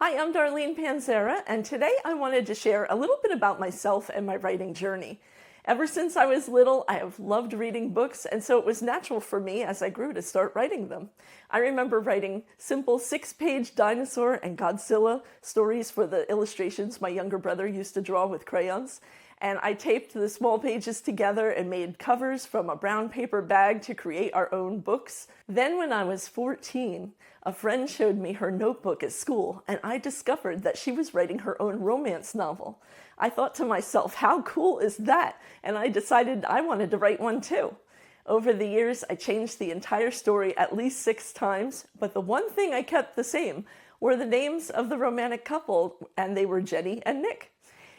Hi, I'm Darlene Panzera, and today I wanted to share a little bit about myself and my writing journey. Ever since I was little, I have loved reading books, and so it was natural for me as I grew to start writing them. I remember writing simple 6-page dinosaur and Godzilla stories for the illustrations my younger brother used to draw with crayons. And I taped the small pages together and made covers from a brown paper bag to create our own books. Then when I was 14, a friend showed me her notebook at school, and I discovered that she was writing her own romance novel. I thought to myself, how cool is that? And I decided I wanted to write one too. Over the years, I changed the entire story at least 6 times, but the one thing I kept the same were the names of the romantic couple, and they were Jenny and Nick.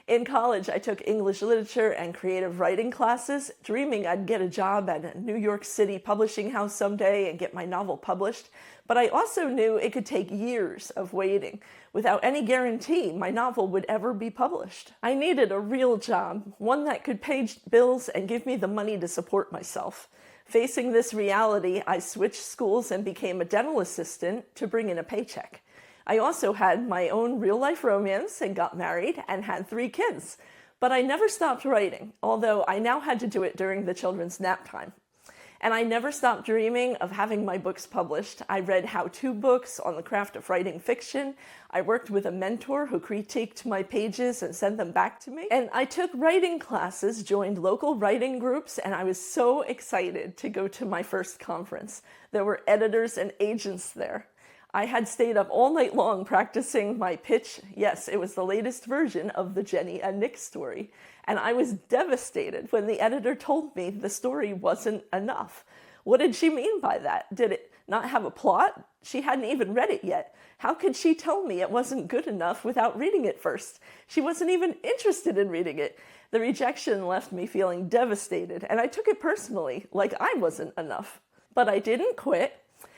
In college, I took English literature and creative writing classes, dreaming I'd get a job at a New York City publishing house someday and get my novel published. But I also knew it could take years of waiting, without any guarantee my novel would ever be published. I needed a real job, one that could pay bills and give me the money to support myself. Facing this reality, I switched schools and became a dental assistant to bring in a paycheck. I also had my own real-life romance and got married and had 3 kids. But I never stopped writing, although I now had to do it during the children's nap time. And I never stopped dreaming of having my books published. I read how-to books on the craft of writing fiction. I worked with a mentor who critiqued my pages and sent them back to me. And I took writing classes, joined local writing groups, and I was so excited to go to my first conference. There were editors and agents there. I had stayed up all night long practicing my pitch. Yes, it was the latest version of the Jenny and Nick story. And I was devastated when the editor told me the story wasn't enough. What did she mean by that? Did it not have a plot? She hadn't even read it yet. How could she tell me it wasn't good enough without reading it first? She wasn't even interested in reading it. The rejection left me feeling devastated, and I took it personally, like I wasn't enough. But I didn't quit.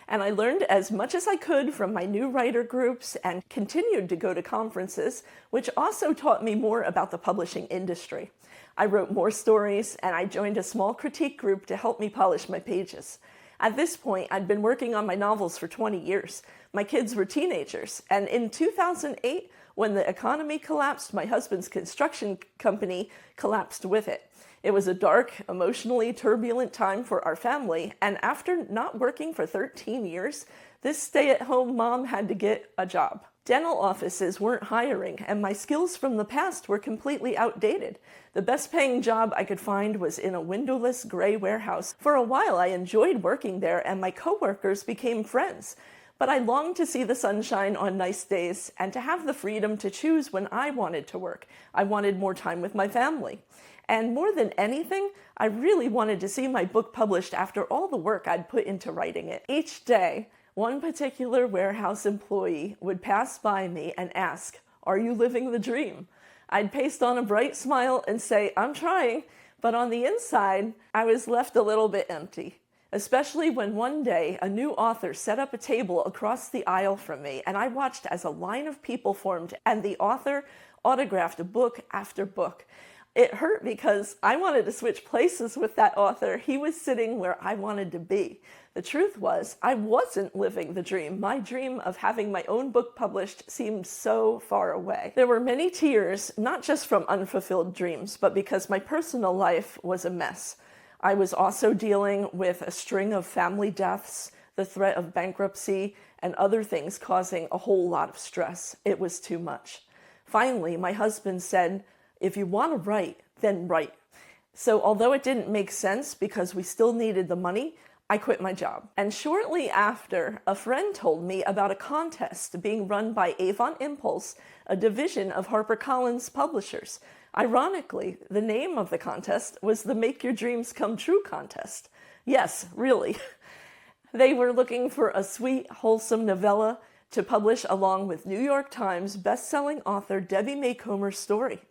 And I learned as much as I could from my new writer groups and continued to go to conferences, which also taught me more about the publishing industry. I wrote more stories, and I joined a small critique group to help me polish my pages. At this point, I'd been working on my novels for 20 years. My kids were teenagers, and in 2008, when the economy collapsed, my husband's construction company collapsed with it. It was a dark, emotionally turbulent time for our family, and after not working for 13 years, this stay-at-home mom had to get a job. Dental offices weren't hiring, and my skills from the past were completely outdated. The best-paying job I could find was in a windowless gray warehouse. For a while, I enjoyed working there, and my coworkers became friends. But I longed to see the sunshine on nice days and to have the freedom to choose when I wanted to work. I wanted more time with my family. And more than anything, I really wanted to see my book published after all the work I'd put into writing it. Each day, one particular warehouse employee would pass by me and ask, "Are you living the dream?" I'd paste on a bright smile and say, "I'm trying," but on the inside, I was left a little bit empty. Especially when one day a new author set up a table across the aisle from me, and I watched as a line of people formed and the author autographed book after book. It hurt because I wanted to switch places with that author. He was sitting where I wanted to be. The truth was, I wasn't living the dream. My dream of having my own book published seemed so far away. There were many tears, not just from unfulfilled dreams, but because my personal life was a mess. I was also dealing with a string of family deaths, the threat of bankruptcy, and other things causing a whole lot of stress. It was too much. Finally, my husband said, "If you want to write, then write." So although it didn't make sense because we still needed the money, I quit my job. And shortly after, a friend told me about a contest being run by Avon Impulse, a division of HarperCollins publishers. Ironically, the name of the contest was the Make Your Dreams Come True contest. Yes, really. They were looking for a sweet, wholesome novella to publish along with New York Times best-selling author Debbie Macomber's story.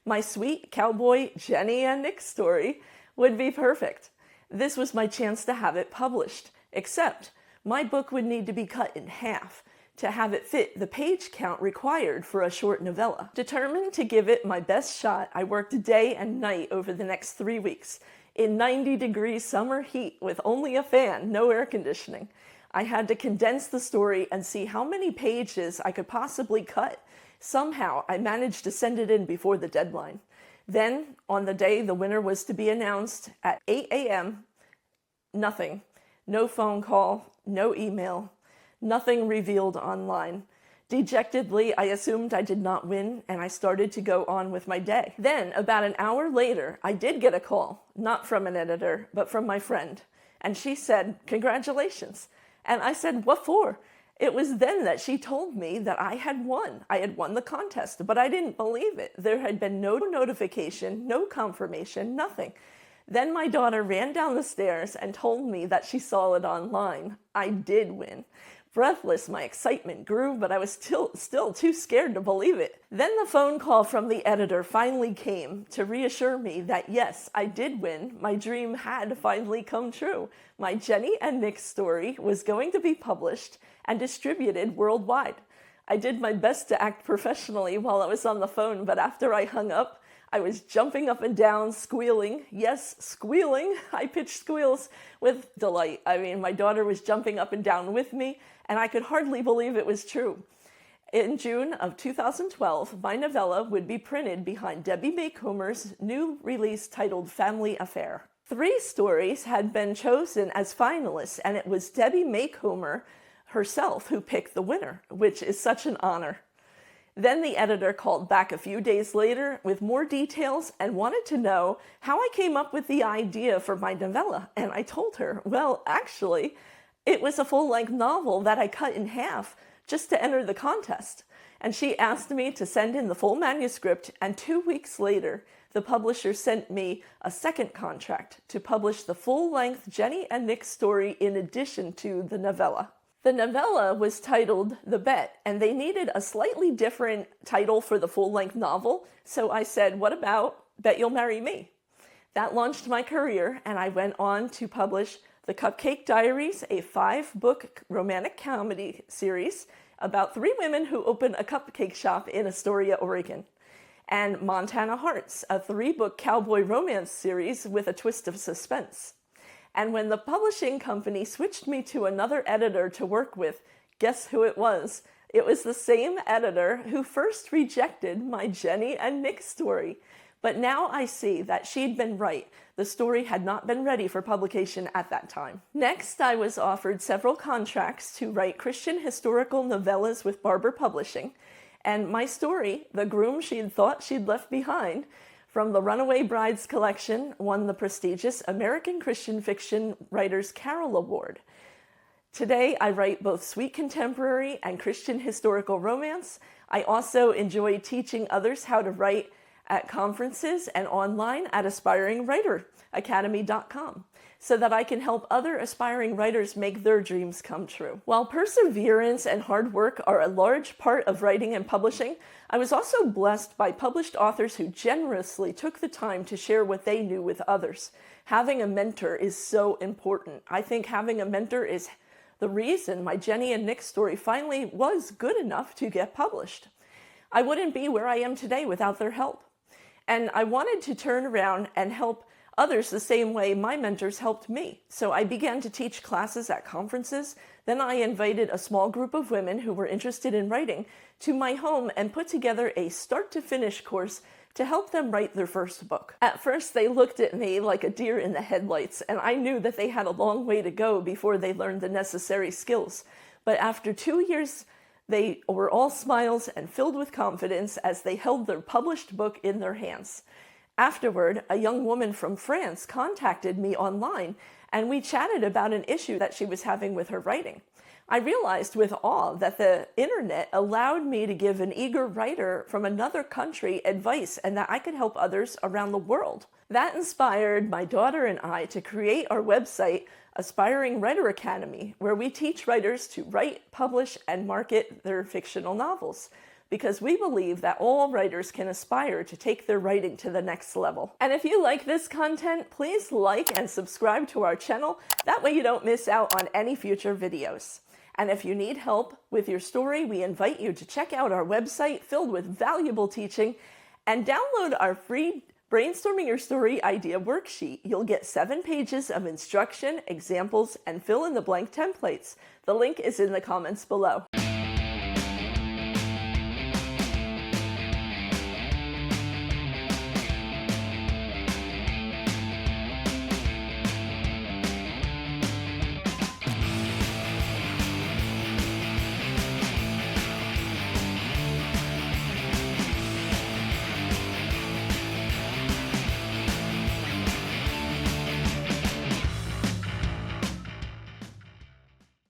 My sweet cowboy Jenny and Nick story would be perfect. This was my chance to have it published, except my book would need to be cut in half to have it fit the page count required for a short novella. Determined to give it my best shot, I worked day and night over the next 3 weeks in 90-degree summer heat with only a fan, no air conditioning. I had to condense the story and see how many pages I could possibly cut. Somehow, I managed to send it in before the deadline. Then, on the day the winner was to be announced at 8 a.m., nothing. No phone call, no email, nothing revealed online. Dejectedly, I assumed I did not win, and I started to go on with my day. Then, about an hour later, I did get a call, not from an editor, but from my friend. And she said, "Congratulations." And I said, "What for?" It was then that she told me that I had won. I had won the contest, but I didn't believe it. There had been no notification, no confirmation, nothing. Then my daughter ran down the stairs and told me that she saw it online. I did win. Breathless, my excitement grew, but I was still too scared to believe it. Then the phone call from the editor finally came to reassure me that yes, I did win. My dream had finally come true. My Jenny and Nick story was going to be published and distributed worldwide. I did my best to act professionally while I was on the phone, but after I hung up, I was jumping up and down, squealing. Yes, squealing. I pitched squeals with delight. I mean, my daughter was jumping up and down with me, and I could hardly believe it was true. In June of 2012, my novella would be printed behind Debbie Macomber's new release titled Family Affair. 3 stories had been chosen as finalists, and it was Debbie Macomber herself who picked the winner, which is such an honor. Then the editor called back a few days later with more details and wanted to know how I came up with the idea for my novella. And I told her, well, actually, it was a full-length novel that I cut in half just to enter the contest. And she asked me to send in the full manuscript, and 2 weeks later, the publisher sent me a second contract to publish the full-length Jenny and Nick story in addition to the novella. The novella was titled The Bet, and they needed a slightly different title for the full-length novel, so I said, what about Bet You'll Marry Me? That launched my career, and I went on to publish the Cupcake Diaries, a 5-book romantic comedy series about 3 women who open a cupcake shop in Astoria, Oregon, and Montana Hearts, a 3-book cowboy romance series with a twist of suspense. And when the publishing company switched me to another editor to work with, guess who it was? It was the same editor who first rejected my Jenny and Nick story. But now I see that she'd been right. The story had not been ready for publication at that time. Next, I was offered several contracts to write Christian historical novellas with Barber Publishing. And my story, The Groom She'd Thought She'd Left Behind, from the Runaway Brides collection, won the prestigious American Christian Fiction Writers Carroll Award. Today, I write both sweet contemporary and Christian historical romance. I also enjoy teaching others how to write at conferences and online at aspiringwriteracademy.com so that I can help other aspiring writers make their dreams come true. While perseverance and hard work are a large part of writing and publishing, I was also blessed by published authors who generously took the time to share what they knew with others. Having a mentor is so important. I think having a mentor is the reason my Jenny and Nick story finally was good enough to get published. I wouldn't be where I am today without their help. And I wanted to turn around and help others the same way my mentors helped me. So I began to teach classes at conferences. Then I invited a small group of women who were interested in writing to my home and put together a start-to-finish course to help them write their first book. At first, they looked at me like a deer in the headlights, and I knew that they had a long way to go before they learned the necessary skills. But after 2 years, they were all smiles and filled with confidence as they held their published book in their hands. Afterward, a young woman from France contacted me online, and we chatted about an issue that she was having with her writing. I realized with awe that the internet allowed me to give an eager writer from another country advice and that I could help others around the world. That inspired my daughter and I to create our website, Aspiring Writer Academy, where we teach writers to write, publish, and market their fictional novels, because we believe that all writers can aspire to take their writing to the next level. And if you like this content, please like and subscribe to our channel. That way you don't miss out on any future videos. And if you need help with your story, we invite you to check out our website filled with valuable teaching and download our free Brainstorming Your Story Idea worksheet. You'll get 7 pages of instruction, examples, and fill-in-the-blank templates The link is in the comments below.